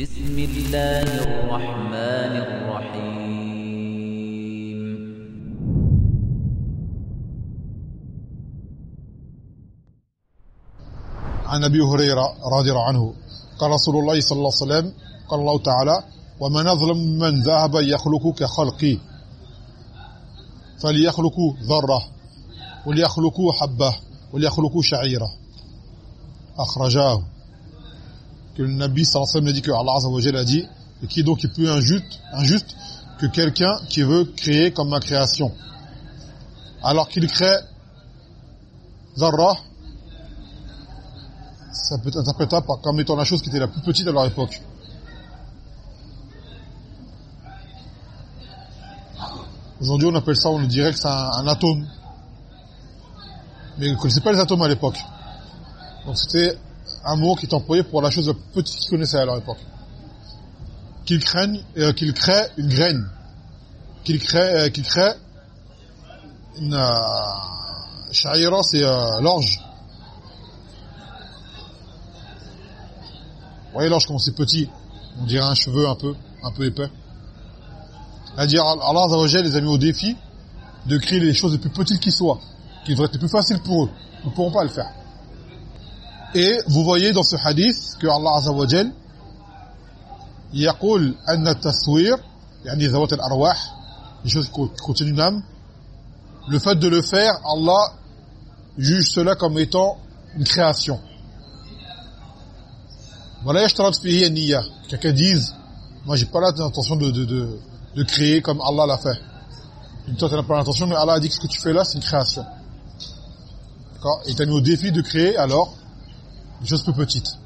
بسم الله الرحمن الرحيم عن أبي هريرة رضي الله عنه قال رسول الله صلى الله عليه وسلم قال الله تعالى ومن أظلم من ذهب يخلق كخلقي فليخلقوا ذرة وليخلقوا حبة وليخلقوا شعيرة أخرجاه. Que le Nabi sallallahu alayhi wa sallam a dit que Allah azza wa jalla a dit et qui donc est plus injuste que quelqu'un qui veut créer comme ma création alors qu'il crée Zarra. Ça peut être interprétable comme étant la chose qui était la plus petite à leur époque. Aujourd'hui on appelle ça, on dirait que c'est un atome, mais ils ne connaissaient pas les atomes à l'époque, donc c'était un mot qui est employé pour la chose la plus petite qu'ils connaissaient à leur époque. Qu'il crée une graine, qu'il crée une sha'ira, c'est l'orge. Vous voyez l'orge comment c'est petit, on dirait un cheveu un peu épais. C'est-à-dire Allah Azza wa Jalla les a mis au défi de créer les choses les plus petites qui soient, qui devraient être les plus faciles pour eux. Ils ne pourront pas le faire. Et vous voyez dans ce hadith que Allah Azza wa Jalla يقول أن التصوير يعني ذوات الأرواح, les choses qui contiennent une âme, le fait de le faire, Allah juge cela comme étant une création. Voilà, yashtarat fihi an-niyya. Quelqu'un dise, moi j'ai pas l'intention de créer comme Allah l'a fait. Et toi tu n'as pas l'intention, mais Allah a dit que ce que tu fais là c'est une création. D'accord? Et tu as mis au défi de créer alors des choses plus petites.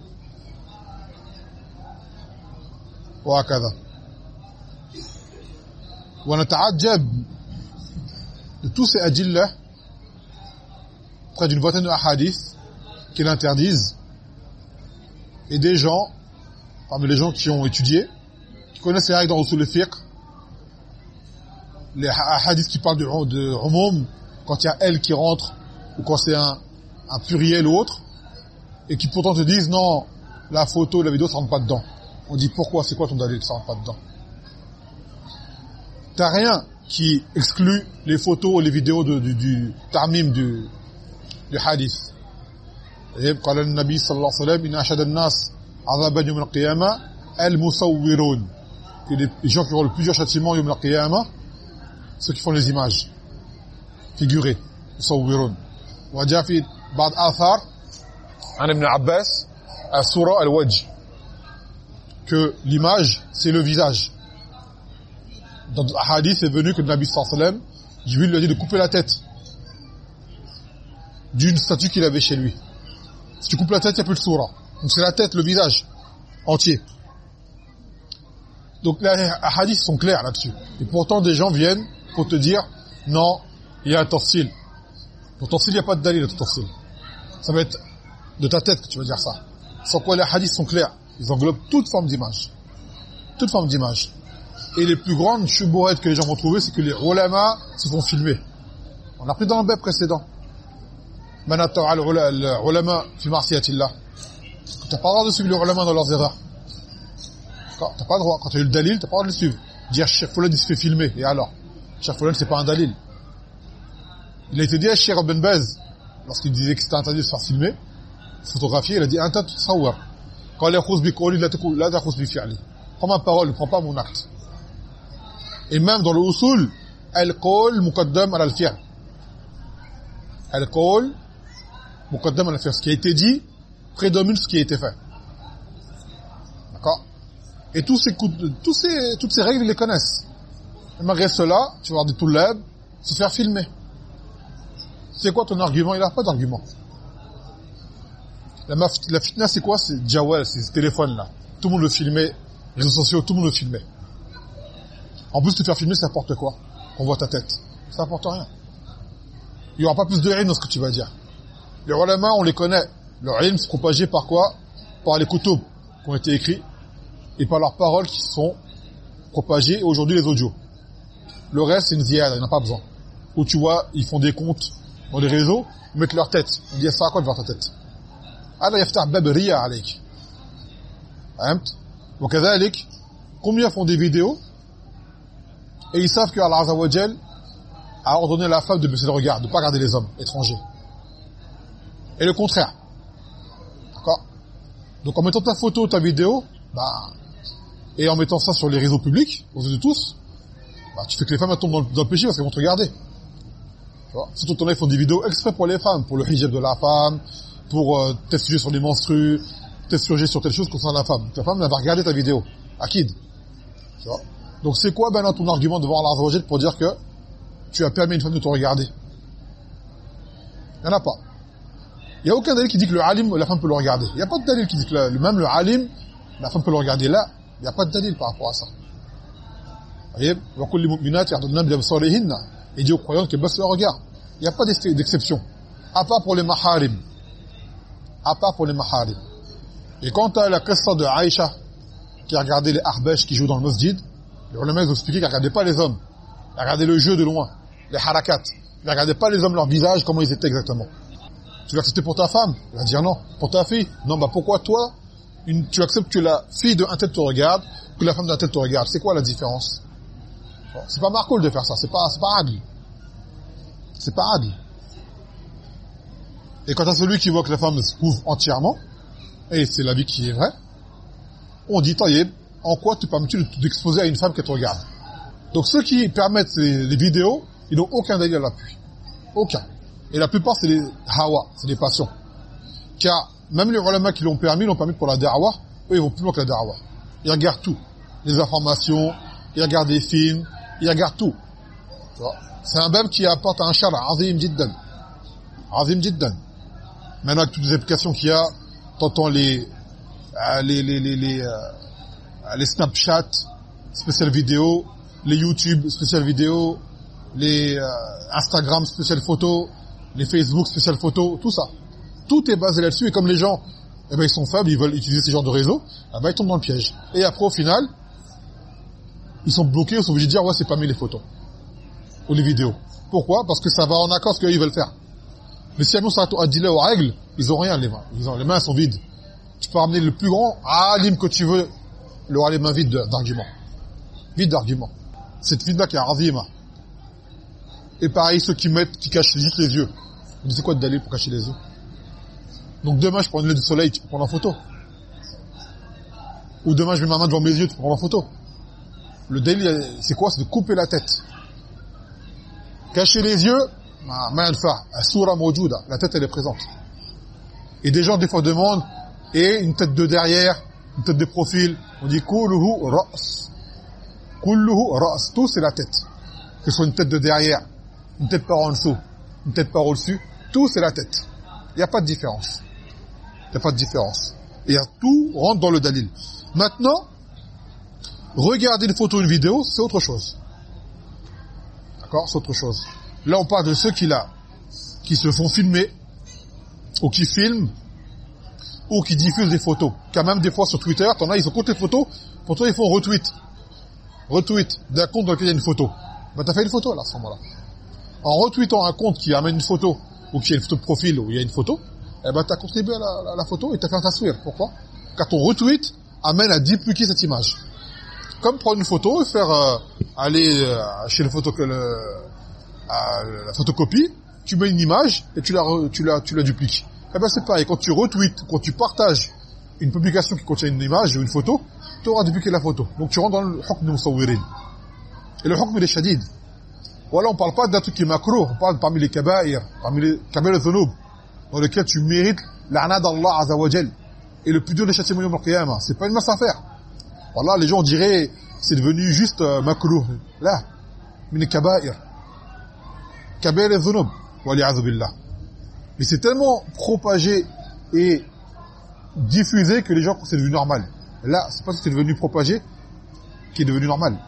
وهكذا. ونتعجب de tous ces adillah, près d'une vingtaine de hadiths qui l'interdisent, et des gens, parmi les gens qui ont étudié, qui connaissent les règles dans Usul al-Fiqh, les hadiths qui parlent de umum, quand il y a elle qui rentre, ou quand c'est un pluriel ou autre, et qui pourtant te disent non, la photo, la vidéo, ça rentre pas dedans. On dit pourquoi, c'est quoi ton dalil, ça rentre pas dedans? T'as rien qui exclut les photos ou les vidéos du ta'mim du hadith. قال النبي صلى الله عليه وسلم إن أشد الناس عذابا يوم القيامة المصورون. Que les gens qui auront le plus dur châtiment يوم القيامة, ceux qui font les images figurées, مصورون. وجاء في بعض آثار عن ابن عباس الصورة الوجه, que l'image c'est le visage. Dans le hadith est venu que le Nabi sallallahu alayhi wa sallam, Jibril lui a dit de couper la tête d'une statue qu'il avait chez lui. Si tu coupes la tête, il n'y a plus de soura. Donc c'est la tête, le visage entier. Donc les hadiths sont clairs là-dessus. Et pourtant des gens viennent pour te dire non, il y a un tafsil. Pour tafsil, il n'y a pas de dalil de tafsil. Ça va être de ta tête que tu vas dire ça. Sans quoi les hadiths sont clairs. Ils englobent toute forme d'image. Toute forme d'image. Et les plus grandes shubuhat que les gens vont trouver, c'est que les ulama se font filmer. On a pris dans le bab précédent. Man ata'a al-ulama fi ma'siyatillah. Tu n'as pas le droit de suivre les ulama dans leurs erreurs. Tu n'as pas le droit. Quand tu as eu le dalil, tu n'as pas le droit de le suivre. Dire Cheikh Foulan, il se fait filmer. Et alors Cheikh Foulan, c'est pas un dalil. Il a été dit à Cheikh Ibn Baz, lorsqu'il disait que c'était interdit de se faire filmer, photographier, il a dit anta tutsawwar. Quand il yakhuz bi qawli la takhuz bi fi'li. Prends ma parole, ne prends pas mon acte. Et même dans le usul, al-qawl muqaddam ala al-fi'l. Al-qawl muqaddam ala al-fi'l. Ce qui a été dit prédomine ce qui a été fait. D'accord? Et toutes ces règles, ils les connaissent. Et malgré cela, tu vas voir des toulab se faire filmer. C'est quoi ton argument? Il n'a pas d'argument. La fitna, c'est quoi? C'est Jawal, c'est ce téléphone-là. Tout le monde le filmait, réseaux sociaux, tout le monde le filmait. En plus, te faire filmer, ça apporte quoi? On voit ta tête. Ça apporte rien. Il n'y aura pas plus de ilm dans ce que tu vas dire. Les ulama, on les connaît. Leur ilm se propagé par quoi? Par les kutub qui ont été écrits et par leurs paroles qui sont propagées, et aujourd'hui les audios. Le reste, c'est une ziyada, il n'y en a pas besoin. Où tu vois, ils font des comptes dans les réseaux, ils mettent leur tête. On dit, ça à quoi de voir ta tête? Allah yaftah bab riya alayk. وكذلك, combien font des vidéos et ils savent que Allah Azza wa Jal a ordonné à la femme de baisser le regard, de ne pas regarder les hommes étrangers. Et le contraire. D'accord? Donc en mettant ta photo, ta vidéo, et en mettant ça sur les réseaux publics, aux yeux de tous, tu fais que les femmes tombent dans le péché parce qu'elles vont te regarder. Tu vois? Surtout ton ils font des vidéos exprès pour les femmes, pour le hijab de la femme, pour tel sujet sur les menstrues, tel sujet sur telle chose concernant la femme. Ta femme, elle va regarder ta vidéo. Akid. Tu vois? Donc c'est quoi là ton argument devant Allah Azza wa Jal pour dire que tu as permis à une femme de te regarder? Il n'y en a pas. Il n'y a aucun dalil qui dit que le alim, la femme peut le regarder. Il n'y a pas de dalil qui dit que même le alim, la femme peut le regarder. Là, il n'y a pas de dalil par rapport à ça. Vous voyez, il dit aux croyants qu'elles baissent leur regard. Il n'y a pas d'exception. À part pour les maharim. À part pour les maharim. Et quant à la qissa de Aïcha, qui a regardé les ahbash qui jouent dans le masjid, les ulama ont expliqué qu'elle ne regardait pas les hommes. Elle regardait le jeu de loin, les harakat. Elle ne regardait pas les hommes, leur visage, comment ils étaient exactement. Tu l'acceptais pour ta femme? Elle va dire non. Pour ta fille? Non, pourquoi toi, tu acceptes que la fille d'un tel te regarde, que la femme d'un tel te regarde? C'est quoi la différence? C'est pas marcoul de faire ça, c'est pas adl. C'est pas adl. Et quant à celui qui voit que la femme se couvre entièrement, et c'est l'avis qui est vrai, on dit, taïeb, en quoi te permets-tu d'exposer à une femme qui te regarde? Donc ceux qui permettent les vidéos, ils n'ont aucun dalil à l'appui. Aucun. Et la plupart, c'est les hawa, c'est les passions. Car même les ulama qui l'ont permis pour la da'wa, eux, ils vont plus loin que la da'wa. Ils regardent tout. Les informations, ils regardent des films, ils regardent tout. Tu vois? C'est un bab qui apporte un shara, azim jiddan. Azim jiddan. Maintenant, avec toutes les applications qu'il y a, t'entends les Snapchat, spécial vidéo, les YouTube, spécial vidéo, les Instagram, spécial photo, les Facebook, spécial photo, tout ça. Tout est basé là-dessus, et comme les gens, ils sont faibles, ils veulent utiliser ces genres de réseaux, ils tombent dans le piège. Et après, au final, ils sont bloqués, ils sont obligés de dire, ouais, c'est pas mis les photos. Ou les vidéos. Pourquoi? Parce que ça va en accord avec ce qu'ils veulent faire. Mais si ça a dit aux règles, ils ont rien, les mains. Les mains sont vides. Tu peux ramener le plus grand alim que tu veux, il aura les mains vides d'arguments. Vide d'arguments. Cette vide-là qui est azima. Et pareil, ceux qui cachent juste les yeux. On dit, c'est quoi de d'aller pour cacher les yeux? Donc demain, je prends une lunette de soleil, tu peux prendre en photo. Ou demain, je mets ma main devant mes yeux, tu peux prendre en photo. Le délit, c'est quoi? C'est de couper la tête. Cacher les yeux, la tête, elle est présente. Et des gens, des fois, demandent, et une tête de derrière, une tête de profil, on dit, kulluhu ra's. Kulluhu ra's. Tout, c'est la tête. Que ce soit une tête de derrière, une tête par en dessous, une tête par au-dessus, tout, c'est la tête. Il n'y a pas de différence. Il n'y a pas de différence. Et tout rentre dans le dalil. Maintenant, regarder une photo ou une vidéo, c'est autre chose. D'accord? C'est autre chose. Là, on parle de ceux qui se font filmer, ou qui filment, ou qui diffusent des photos. Car même des fois sur Twitter, t'en as, ils ont compté les photos, pour toi, ils font retweet. Retweet d'un compte dans lequel il y a une photo. T'as fait une photo, là, à ce moment-là. En retweetant un compte qui amène une photo, ou qui a une photo de profil, où il y a une photo, t'as contribué à la photo et t'as fait un taswir. Pourquoi? Car ton retweet amène à dupliquer cette image. Comme prendre une photo et faire aller chez la photocopie, tu mets une image et tu la dupliques. C'est pareil, quand tu retweets, quand tu partages une publication qui contient une image ou une photo, tu auras dupliqué la photo. Donc tu rentres dans le hukm musawwirin. Et le hukm il est shadid. Voilà, on parle pas d'un truc qui est makruh, on parle parmi les kaba'ir, parmi les kaba'ir dhunub, dans lequel tu mérites l'ana d'Allah Azza wa Jal. Et le plus dur des châtiments yawm al-qiyamah, c'est pas une mince affaire. Voilà, les gens diraient, c'est devenu juste makruh. Là, min les kaba'ir. Kaba'ir dhunub, wa li'adhu billah. Mais c'est tellement propagé et diffusé que les gens pensent que c'est devenu normal. Là, c'est pas que c'est devenu propagé qui est devenu normal.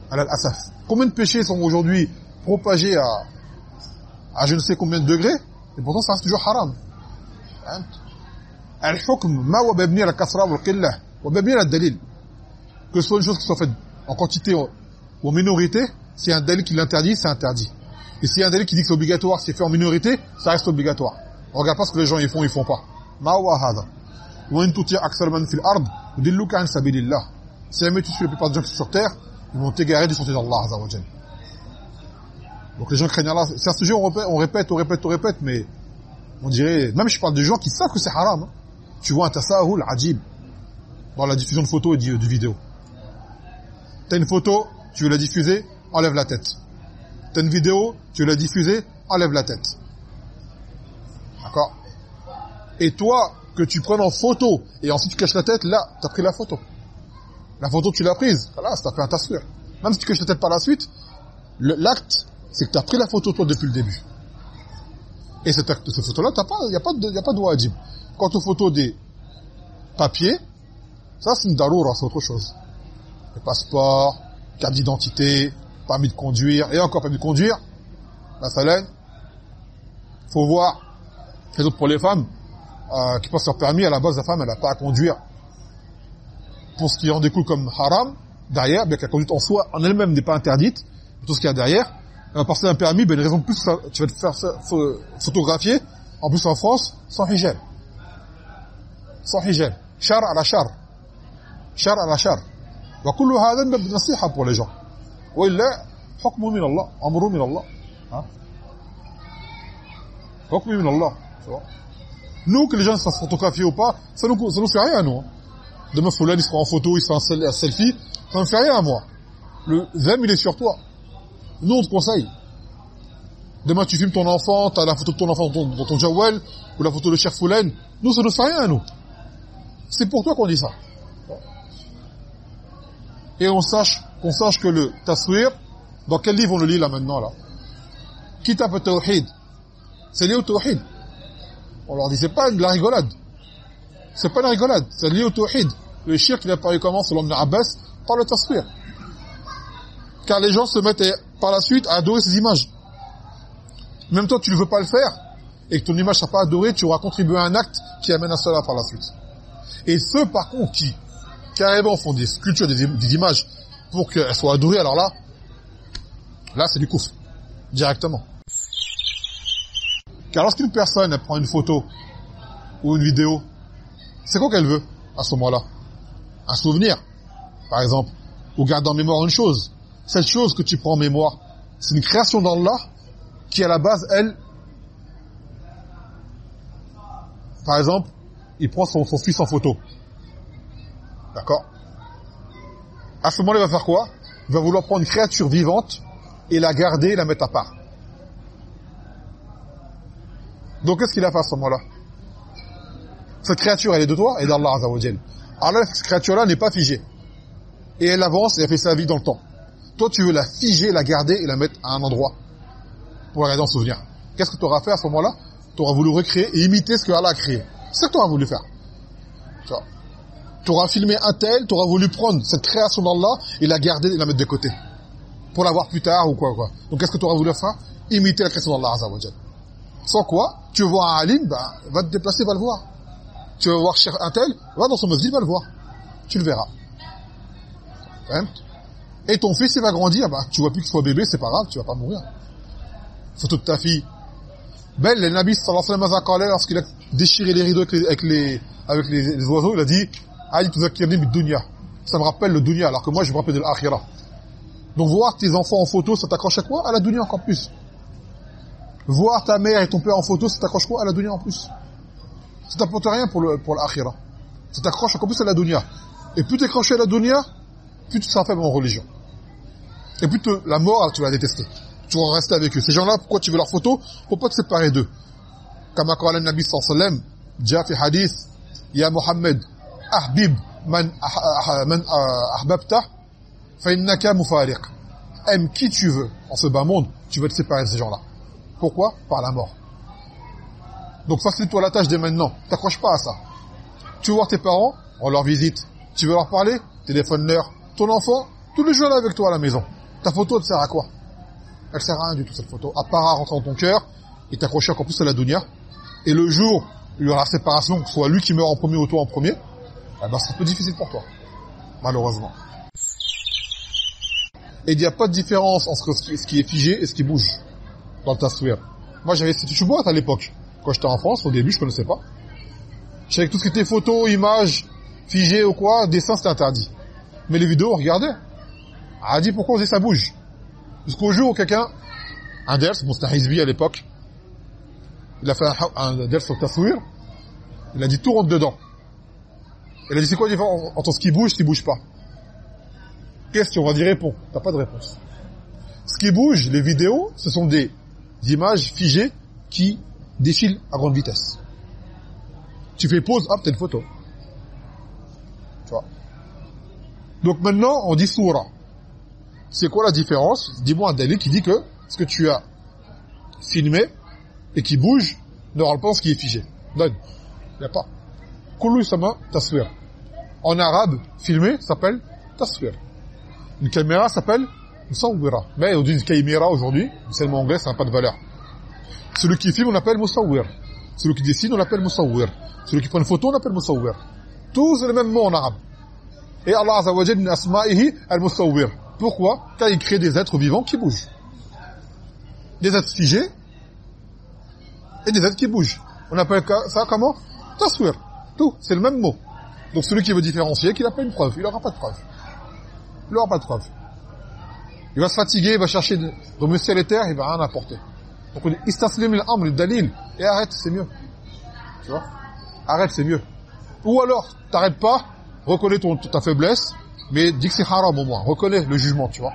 Al-asaf. Combien de péchés sont aujourd'hui propagés à je ne sais combien de degrés, et pourtant ça reste toujours haram. Al-hukm ma wa babni al-kasra wal-qillah wa babni al-dalil. Que ce soit une chose qui soit faite en quantité ou en minorité, si un dalil qui l'interdit, c'est interdit. Et s'il y a un dalil qui dit que c'est obligatoire, si c'est fait en minorité, ça reste obligatoire. On regarde pas ce que les gens ils font pas. Ma wa hada. Wa in tuti' akthar man fil ard Udilluka an sabilillah. Si jamais tu suis la plupart des gens qui sont sur terre, ils vont t'égarer du sentier d'Allah Azza wa Jal. Donc les gens craignent Allah. C'est un sujet on répète, mais on dirait, même je parle de gens qui savent que c'est haram. Hein. Tu vois un tasahul ajib dans la diffusion de photos et de vidéos. T'as une photo, tu veux la diffuser, enlève la tête. T'as une vidéo, tu veux la diffuser, enlève la tête. D'accord? Et toi, que tu prennes en photo et ensuite tu caches la tête, là, t'as pris la photo. La photo, tu l'as prise. Là, t'as fait un taswir. Même si tu caches la tête par la suite, l'acte, c'est que t'as pris la photo toi depuis le début. Et cette photo-là, y a pas de wajib. Quant aux photos des papiers, ça c'est une daroura, c'est autre chose. Le passeport, carte d'identité, permis de conduire, et encore permis de conduire, la salaine, faut voir, les autres pour les femmes, qui passent leur permis, à la base, la femme, elle n'a pas à conduire. Pour ce qui en découle comme haram, derrière, bien que la conduite en soi, en elle-même, n'est pas interdite, tout ce qu'il y a derrière, elle va passer un permis, ben, une raison de plus, tu vas te faire photographier, en plus en France, sans hijab. Sans hijab. Char à la char. Char à la char. Wa kullu hadha min nasiha pour les gens. Wa illa, hukmu min Allah, amru min Allah. Hein? Hukmu min Allah. Tu vois? Nous, que les gens se fassent photographier ou pas, ça nous fait rien, nous. Demain, Foulan, il se prend en photo, il se fait un selfie, ça ne fait rien à moi. Le zem, il est sur toi. Nous, on te conseille. Demain, tu filmes ton enfant, tu as la photo de ton enfant dans ton jawel, ou la photo de Cheikh Foulan. Nous, ça ne nous fait rien, nous. C'est pour toi qu'on dit ça. Et qu'on sache que le taswir, dans quel livre on le lit là maintenant, là? Kitab al-Tawhid. C'est lié au Tawhid. On leur dit, c'est pas de la rigolade. C'est pas de la rigolade, c'est lié au Tawhid. Le shirk, il a apparu comment, selon Ibn Abbas, par le taswir. Car les gens se mettent par la suite à adorer ces images. Même toi, tu ne veux pas le faire, et que ton image ne sera pas adorée, tu auras contribué à un acte qui amène à cela par la suite. Et ceux, par contre, qui carrément font des sculptures, des images, pour qu'elles soient adorées, alors là, c'est du koufr. Directement. Car lorsqu'une personne, elle prend une photo, ou une vidéo, c'est quoi qu'elle veut, à ce moment-là? Un souvenir, par exemple, ou garder en mémoire une chose. Cette chose que tu prends en mémoire, c'est une création d'Allah, qui à la base, elle, par exemple, il prend son fils en photo. D'accord? À ce moment-là, il va faire quoi? Il va vouloir prendre une créature vivante et la garder et la mettre à part. Donc, qu'est-ce qu'il a fait à ce moment-là? Cette créature, elle est de toi et d'Allah Azza wa Jal. Alors, cette créature-là n'est pas figée. Et elle avance et elle fait sa vie dans le temps. Toi, tu veux la figer, la garder et la mettre à un endroit pour la garder en souvenir. Qu'est-ce que tu auras fait à ce moment-là? Tu auras voulu recréer et imiter ce que Allah a créé. C'est ça que tu auras voulu faire. Tu auras filmé un tel, tu auras voulu prendre cette création d'Allah et la garder et la mettre de côté. Pour la voir plus tard ou quoi. Donc, qu'est-ce que tu auras voulu faire? Imiter la création d'Allah Azza wa Jal. Sans quoi, tu veux voir un alim, va te déplacer, va le voir. Tu veux voir un tel, va dans son masjid, va le voir. Tu le verras. Hein? Et ton fils, il va grandir, tu vois plus qu'il soit bébé, c'est pas grave, tu vas pas mourir. Photo de ta fille. Ben, le Nabi sallallahu alayhi wa sallam, lorsqu'il a déchiré les rideaux avec les oiseaux, il a dit, Ali tuzakirni bid dunya. Ça me rappelle le dunya, alors que moi, je me rappelle de l'akhirah. Donc, voir tes enfants en photo, ça t'accroche à quoi? À la dunya encore plus. Voir ta mère et ton père en photo, ça t'accroche quoi? À la dunya en plus. Ça t'apporte rien pour l'akhirah. Ça t'accroche encore plus à la dunya. Et plus t'accroches à la dunya, plus tu seras faible en religion. Et plus la mort, tu vas la détester. Tu vas rester avec eux. Ces gens-là, pourquoi tu veux leurs photos? Pour pas te séparer d'eux. Comme a dit le Nabi sallallahu alayhi wa sallam, déjà fait hadith, Ya Muhammad, ahbib man ahbabta, fa innaka mufariq. Aime qui tu veux. En ce bas monde, tu vas te séparer de ces gens-là. Pourquoi? Par la mort. Donc facilite-toi la tâche dès maintenant. T'accroches pas à ça. Tu veux voir tes parents? On leur visite. Tu veux leur parler? Téléphone-leur. Ton enfant, tous les jours là avec toi à la maison. Ta photo, elle te sert à quoi? Elle sert à rien du tout, cette photo. À part à rentrer dans ton cœur et t'accrocher encore plus à la dunya. Et le jour où il y aura la séparation, que ce soit lui qui meurt en premier ou toi en premier, c'est un peu difficile pour toi. Malheureusement. Et il n'y a pas de différence entre ce qui est figé et ce qui bouge dans le taswir. Moi, j'avais cette chouboîte à l'époque. Quand j'étais en France, au début, je connaissais pas. Je savais que tout ce qui était photo, images, figé ou quoi, dessin c'est interdit. Mais les vidéos, regardez. A dit pourquoi on dit ça bouge. Jusqu'au jour où quelqu'un, un ders, bon c'était un Hizbi à l'époque, il a fait un ders sur Taswir, il a dit tout rentre dedans. Il a dit c'est quoi la différence entre ce qui bouge et ce qui bouge pas. Question, on va dire réponds. T'as pas de réponse. Ce qui bouge, les vidéos, ce sont des images figées qui défilent à grande vitesse. Tu fais pause, hop, t'as une photo. Tu vois. Donc maintenant, on dit soura. C'est quoi la différence? Dis-moi un dalil qui dit que ce que tu as filmé et qui bouge ne rend pas ce qui est figé. Donne. Il n'y a pas. Kullu sama taswir. En arabe, filmer s'appelle taswir. Une caméra s'appelle musawwira. Mais on dit une caméra aujourd'hui, c'est le mot anglais, ça n'a pas de valeur. Celui qui filme, on appelle musawwir. Celui qui dessine, on appelle musawwir. Celui qui prend une photo, on appelle musawwir. Tous c'est le même mot en arabe. Et Allah Azza wa Jalla min asma'ihi al-musawwir. Pourquoi? Car il crée des êtres vivants qui bougent. Des êtres figés et des êtres qui bougent. On appelle ça comment? Taswir. Tout, c'est le même mot. Donc celui qui veut différencier, qu'il n'a pas une preuve. Il n'aura pas de preuve. Il n'aura pas de preuve. Il va se fatiguer, il va chercher de monsieur les terres, il va rien apporter. Donc on dit istaslim al-amr dalil et arrête, c'est mieux. Tu vois? Arrête, c'est mieux. Ou alors, t'arrêtes pas, reconnais ta faiblesse, mais dis que c'est haram au moins. Reconnais le jugement, tu vois.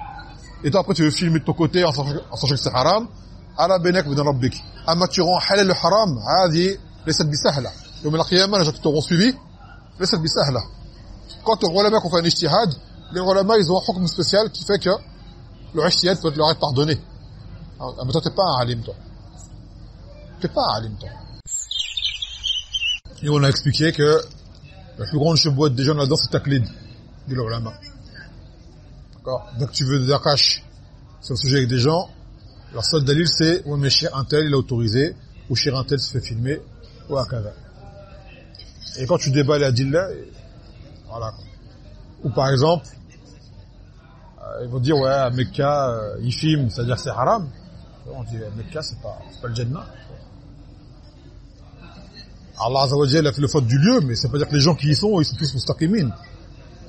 Et toi après tu veux filmer de ton côté en sachant que c'est haram. Ala benek min rabbik. Amma tu rends halal le haram, hadi laysat bisahla. Yom al-qiyamah, les gens qui t'auront suivi, laysat bisahla. Quand les ulama ont fait un ijtihad, les ulama ils ont un hukm spécial qui fait que le ijtihad peut leur être pardonné. Mais toi t'es pas un alim, toi. T'es pas un alim, toi. Et on a expliqué que la plus grande cheboite des gens là-dedans, c'est taqlid, dit l'ulama. D'accord? Donc tu veux des akash sur le sujet avec des gens, leur seul dalil c'est, ouais mais chez un tel il a autorisé, ou chez un tel se fait filmer, ou à kada. Et quand tu débats les adillah, voilà. Ou par exemple, ils vont dire, ouais, à Mecca, il filme, c'est-à-dire c'est haram. On dit, Mecca, c'est pas le Jannah. Allah Azza wa Jalla a fait le faute du lieu, mais ça veut pas dire que les gens qui y sont, ils sont tous mustaqimin.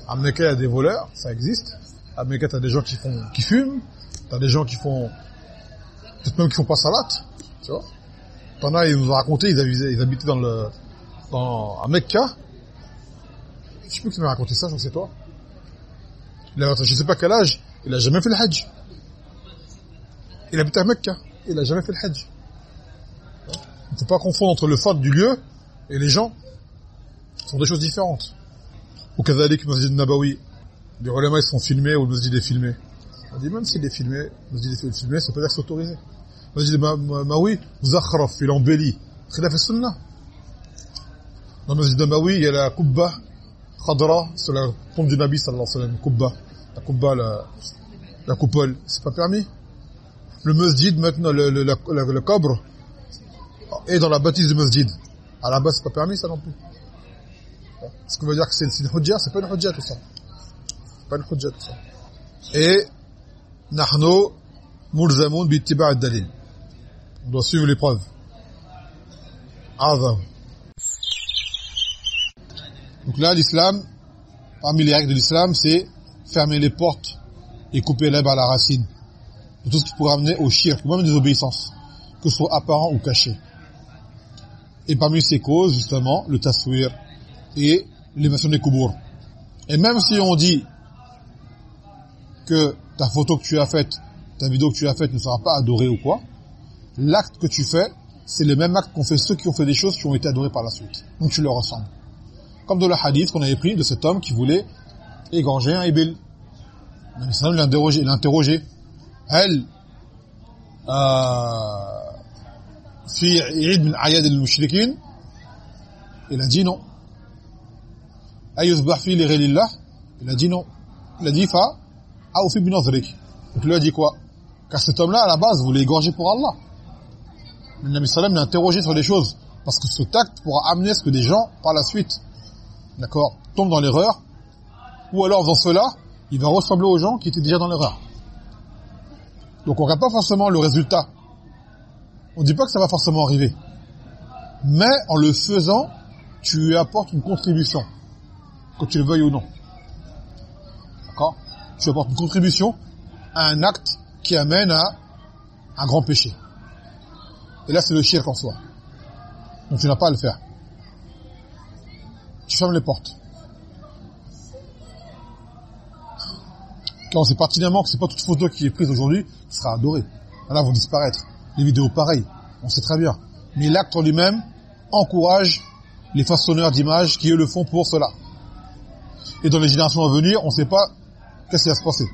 À Mecca, il y a des voleurs, ça existe. À Mecca, t'as des gens qui fument, t'as des gens qui font, peut-être même qui font pas salat, tu vois. T'en as, ils nous ont raconté, ils habitaient à Mecca. Je sais plus qui m'a raconté ça, je sais toi. Je sais pas quel âge, il a jamais fait le hajj. Il habite à Mecca, il a jamais fait le hajj. Il ne faut pas confondre entre le faute du lieu et les gens. Ce sont deux choses différentes. Ou kazalik, Masjid Nabawi, les ulama ils sont filmés ou le masjid est filmé. On dit même s'il est filmé, le masjid est filmé, ça peut dire que c'est autorisé. Le masjid Nabawi, zakhraf, il embellit. Khilaf as-sunnah. Dans le masjid Nabawi, il y a la kubba khadra sur la tombe du Nabi sallallahu alayhi wa sallam. Kubba, la coupole, c'est pas permis. Le masjid, maintenant, le cobre, est dans la bâtisse du masjid. À la base, c'est pas permis, ça non plus. Ce qui veut dire que c'est une hujja, c'est pas une hujja tout ça. C'est pas une hujja tout ça. Et, nahnu mulzamun bi ittiba' ad-dalil. On doit suivre les preuves. Azam. Donc là, l'islam, parmi les règles de l'islam, c'est fermer les portes et couper l'herbe à la racine. De tout ce qui pourrait amener au shirk, ou même des obéissances, que ce soit apparent ou caché. Et parmi ces causes, justement, le taswir et l'élévation des kubour. Et même si on dit que ta photo que tu as faite, ta vidéo que tu as faite ne sera pas adorée ou quoi, l'acte que tu fais, c'est le même acte qu'ont fait ceux qui ont fait des choses qui ont été adorées par la suite. Donc tu leur ressembles. Comme dans le hadith qu'on avait pris de cet homme qui voulait égorger un ibil. Le Nabi l'a interrogé. هل في عيد من أعياد المشركين il a dit non. أيذبح فيه لغير الله il a dit non. Il a dit fa أوفي بنذرك. Donc il lui a dit quoi? Car cet homme-là à la base voulait égorger pour Allah. Le Nabi sallam l'a interrogé sur les choses parce que cet acte pourra amener à ce que des gens par la suite, d'accord, tombent dans l'erreur, ou alors dans cela il va ressembler aux gens qui étaient déjà dans l'erreur. Donc on regarde pas forcément le résultat. On dit pas que ça va forcément arriver. Mais en le faisant, tu apportes une contribution. que tu le veuilles ou non. D'accord? Tu apportes une contribution à un acte qui amène à un grand péché. Et là, c'est le shirk en soi. Donc tu n'as pas à le faire. Tu fermes les portes. Car on sait pertinemment que c'est pas toute photo qui est prise aujourd'hui qui sera adorée. Là, vont disparaître. Les vidéos, pareil. On sait très bien. Mais l'acte en lui-même encourage les façonneurs d'images qui, eux, le font pour cela. Et dans les générations à venir, on ne sait pas qu'est-ce qui va se passer.